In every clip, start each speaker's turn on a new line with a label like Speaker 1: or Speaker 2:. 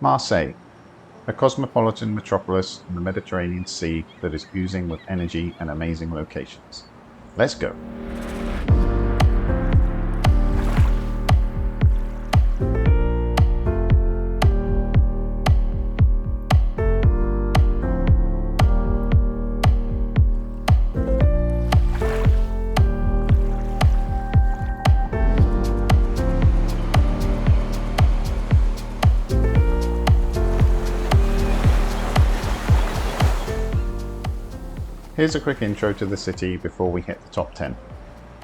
Speaker 1: Marseille, a cosmopolitan metropolis on the Mediterranean Sea that is oozing with energy and amazing locations. Let's go! Here's a quick intro to the city before we hit the top 10.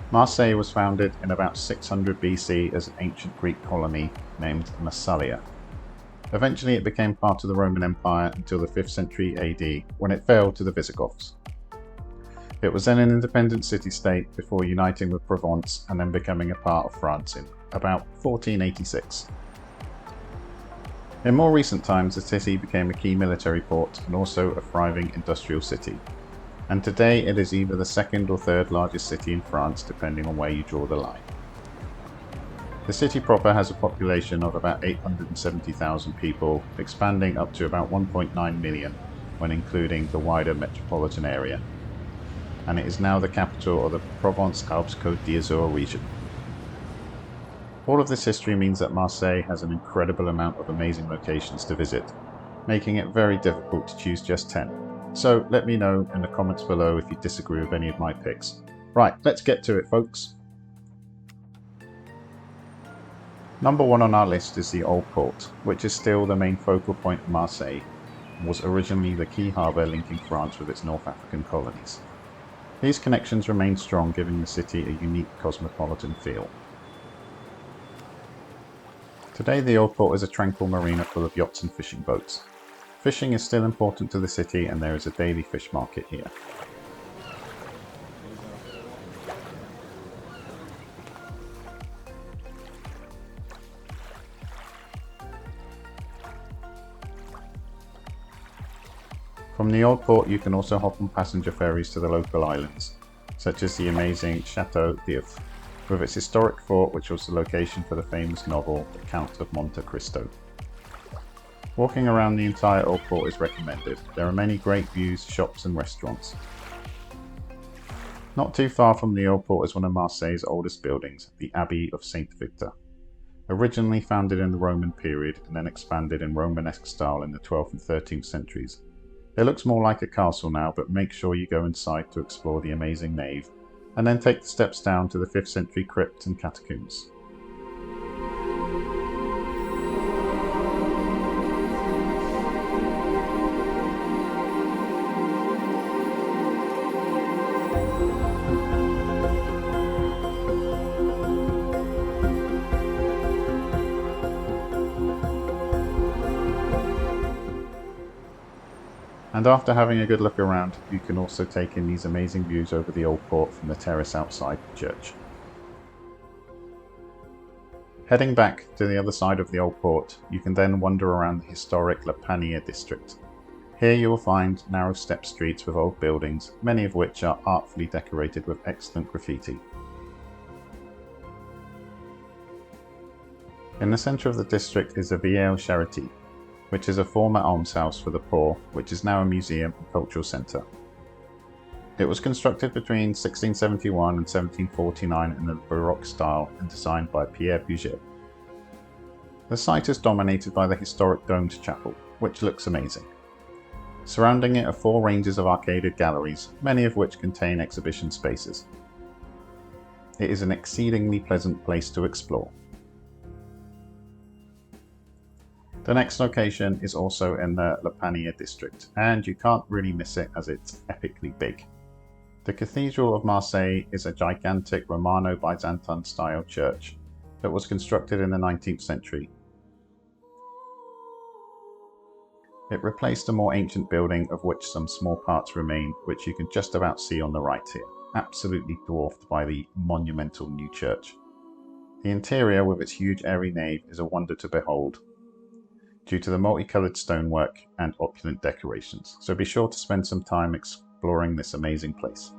Speaker 1: Marseille was founded in about 600 BC as an ancient Greek colony named Massalia. Eventually it became part of the Roman Empire until the 5th century AD when it fell to the Visigoths. It was then an independent city-state before uniting with Provence and then becoming a part of France in about 1486. In more recent times the city became a key military port and also a thriving industrial city. And today it is either the second or third largest city in France depending on where you draw the line. The city proper has a population of about 870,000 people, expanding up to about 1.9 million when including the wider metropolitan area. And it is now the capital of the Provence-Alpes-Côte d'Azur region. All of this history means that Marseille has an incredible amount of amazing locations to visit, making it very difficult to choose just 10. So let me know in the comments below if you disagree with any of my picks. Right, let's get to it, folks. Number 1 on our list is the Old Port, which is still the main focal point of Marseille and was originally the key harbour linking France with its North African colonies. These connections remain strong, giving the city a unique cosmopolitan feel. Today the Old Port is a tranquil marina full of yachts and fishing boats. Fishing is still important to the city and there is a daily fish market here. From the Old Port you can also hop on passenger ferries to the local islands, such as the amazing Chateau Vieux, with its historic fort which was the location for the famous novel The Count of Monte Cristo. Walking around the entire Old Port is recommended. There are many great views, shops and restaurants. Not too far from the Old Port is one of Marseille's oldest buildings, the Abbey of Saint Victor. Originally founded in the Roman period and then expanded in Romanesque style in the 12th and 13th centuries. It looks more like a castle now, but make sure you go inside to explore the amazing nave, and then take the steps down to the 5th century crypt and catacombs. And after having a good look around, you can also take in these amazing views over the Old Port from the terrace outside the church. Heading back to the other side of the Old Port, you can then wander around the historic Panier district. Here you will find narrow step streets with old buildings, many of which are artfully decorated with excellent graffiti. In the centre of the district is the Vieille Charité, which is a former almshouse for the poor, which is now a museum and cultural centre. It was constructed between 1671 and 1749 in the Baroque style and designed by Vieux. The site is dominated by the historic domed chapel, which looks amazing. Surrounding it are 4 ranges of arcaded galleries, many of which contain exhibition spaces. It is an exceedingly pleasant place to explore. The next location is also in the Panier district, and you can't really miss it as it's epically big. The Cathedral of Marseille is a gigantic Romano-Byzantine style church that was constructed in the 19th century. It replaced a more ancient building of which some small parts remain, which you can just about see on the right here, absolutely dwarfed by the monumental new church. The interior with its huge airy nave is a wonder to behold, due to the multicoloured stonework and opulent decorations, so be sure to spend some time exploring this amazing place.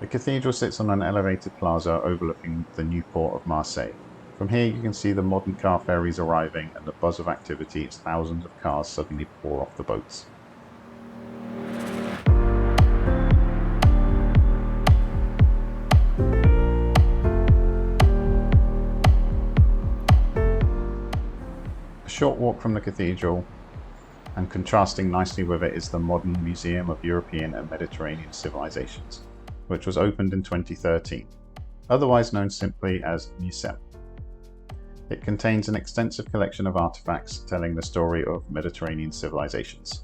Speaker 1: cathedral sits on an elevated plaza overlooking the new port of Marseille. From here you can see the modern car ferries arriving and the buzz of activity as thousands of cars suddenly pour off the boats. A short walk from the cathedral, and contrasting nicely with it, is the modern Museum of European and Mediterranean Civilizations, which was opened in 2013, otherwise known simply as Mucem. It contains an extensive collection of artifacts telling the story of Mediterranean civilizations.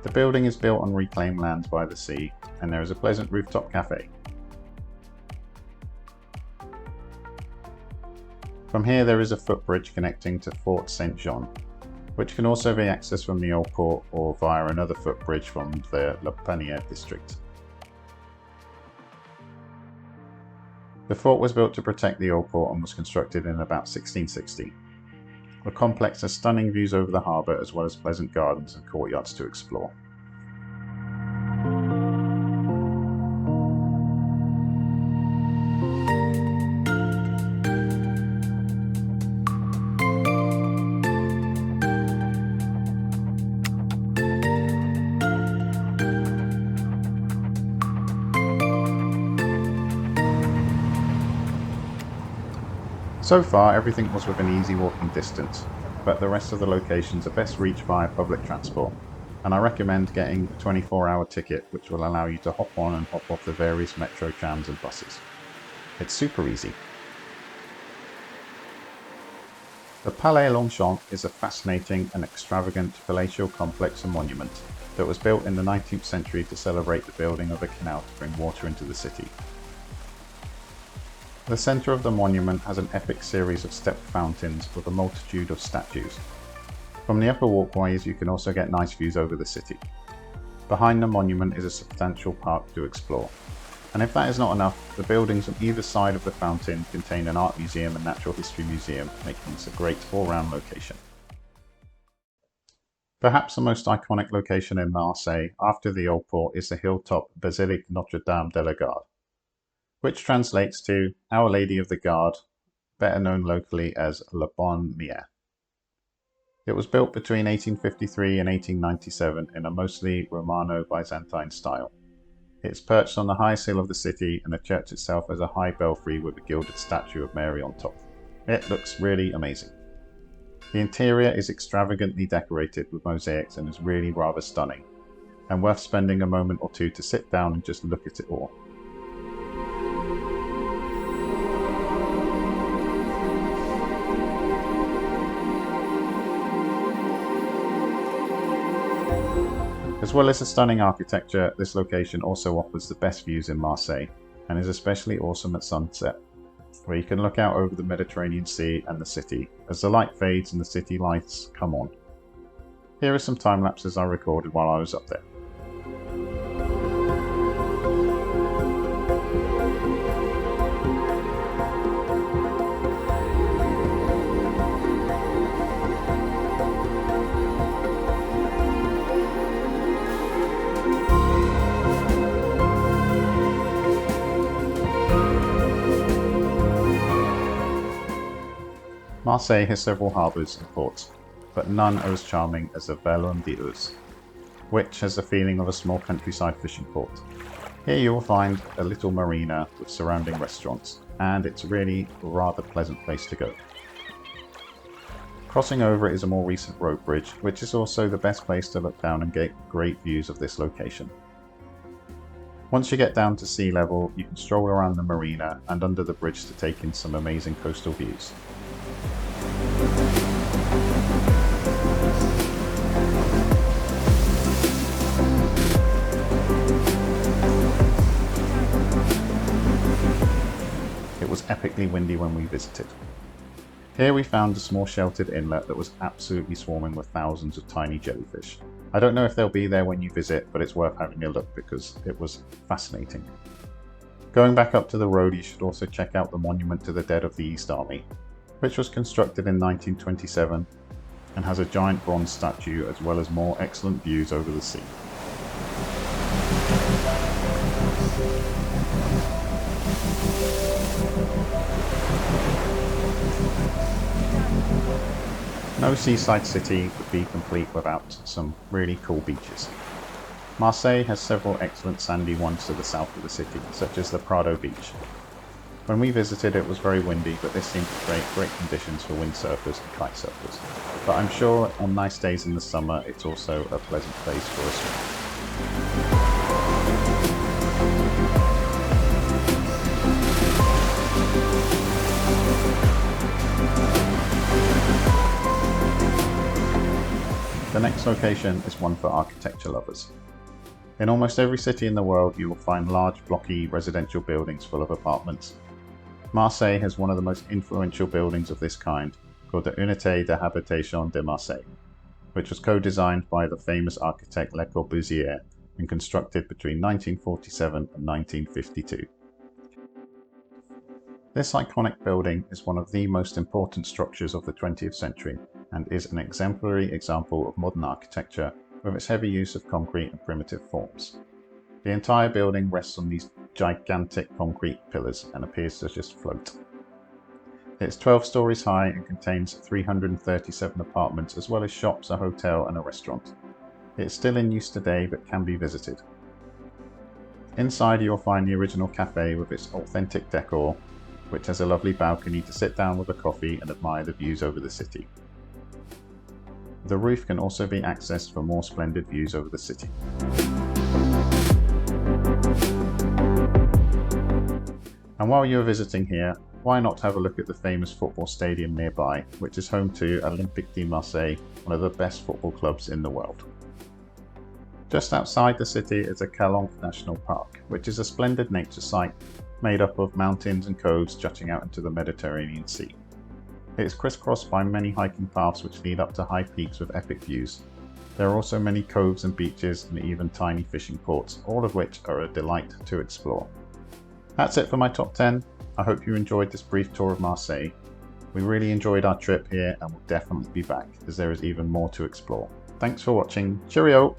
Speaker 1: The building is built on reclaimed lands by the sea, and there is a pleasant rooftop cafe. From here there is a footbridge connecting to Fort Saint Jean, which can also be accessed from the old port or via another footbridge from the Panier district. The fort was built to protect the old port and was constructed in about 1660. The complex has stunning views over the harbour as well as pleasant gardens and courtyards to explore. So far everything was within easy walking distance, but the rest of the locations are best reached via public transport, and I recommend getting a 24-hour ticket which will allow you to hop on and hop off the various metro trams and buses. It's super easy. The Palais Longchamp is a fascinating and extravagant palatial complex and monument that was built in the 19th century to celebrate the building of a canal to bring water into the city. The centre of the monument has an epic series of stepped fountains with a multitude of statues. From the upper walkways you can also get nice views over the city. Behind the monument is a substantial park to explore. And if that is not enough, the buildings on either side of the fountain contain an art museum and natural history museum, making this a great all-round location. Perhaps the most iconic location in Marseille after the old port is the hilltop Basilique Notre-Dame de la Garde, which translates to Our Lady of the Garde, better known locally as La Bonne Mère. It was built between 1853 and 1897 in a mostly Romano-Byzantine style. It's perched on the highest hill of the city, and the church itself has a high belfry with a gilded statue of Mary on top. It looks really amazing. The interior is extravagantly decorated with mosaics and is really rather stunning, and worth spending a moment or two to sit down and just look at it all. As well as the stunning architecture, this location also offers the best views in Marseille, and is especially awesome at sunset, where you can look out over the Mediterranean Sea and the city, as the light fades and the city lights come on. Here are some time lapses I recorded while I was up there. Marseille has several harbours and ports, but none are as charming as the Vallon, which has the feeling of a small countryside fishing port. Here you will find a little marina with surrounding restaurants, and it's really a rather pleasant place to go. Crossing over it is a more recent road bridge, which is also the best place to look down and get great views of this location. Once you get down to sea level, you can stroll around the marina and under the bridge to take in some amazing coastal views. It was epically windy when we visited. Here we found a small sheltered inlet that was absolutely swarming with thousands of tiny jellyfish. I don't know if they'll be there when you visit, but it's worth having a look because it was fascinating. Going back up to the road, you should also check out the Monument to the Dead of the East Army, which was constructed in 1927 and has a giant bronze statue as well as more excellent views over the sea. No seaside city would be complete without some really cool beaches. Marseille has several excellent sandy ones to the south of the city, such as the Prado Beach. When we visited it was very windy, but this seemed to create great conditions for windsurfers and kite surfers. But I'm sure on nice days in the summer it's also a pleasant place for a swim. The next location is one for architecture lovers. In almost every city in the world you will find large blocky residential buildings full of apartments. Marseille has one of the most influential buildings of this kind, called the Unité de Habitation de Marseille, which was co-designed by the famous architect Le Corbusier and constructed between 1947 and 1952. This iconic building is one of the most important structures of the 20th century and is an exemplary example of modern architecture with its heavy use of concrete and primitive forms. The entire building rests on these gigantic concrete pillars and appears to just float. It's 12 stories high and contains 337 apartments as well as shops, a hotel and a restaurant. It's still in use today but can be visited. Inside you'll find the original cafe with its authentic decor, which has a lovely balcony to sit down with a coffee and admire the views over the city. The roof can also be accessed for more splendid views over the city. And while you're visiting here, why not have a look at the famous football stadium nearby, which is home to Olympique de Marseille, one of the best football clubs in the world. Just outside the city is a Calanques National Park, which is a splendid nature site made up of mountains and coves jutting out into the Mediterranean Sea. It is crisscrossed by many hiking paths which lead up to high peaks with epic views. There are also many coves and beaches and even tiny fishing ports, all of which are a delight to explore. That's it for my top 10. I hope you enjoyed this brief tour of Marseille. We really enjoyed our trip here and will definitely be back as there is even more to explore. Thanks for watching. Cheerio!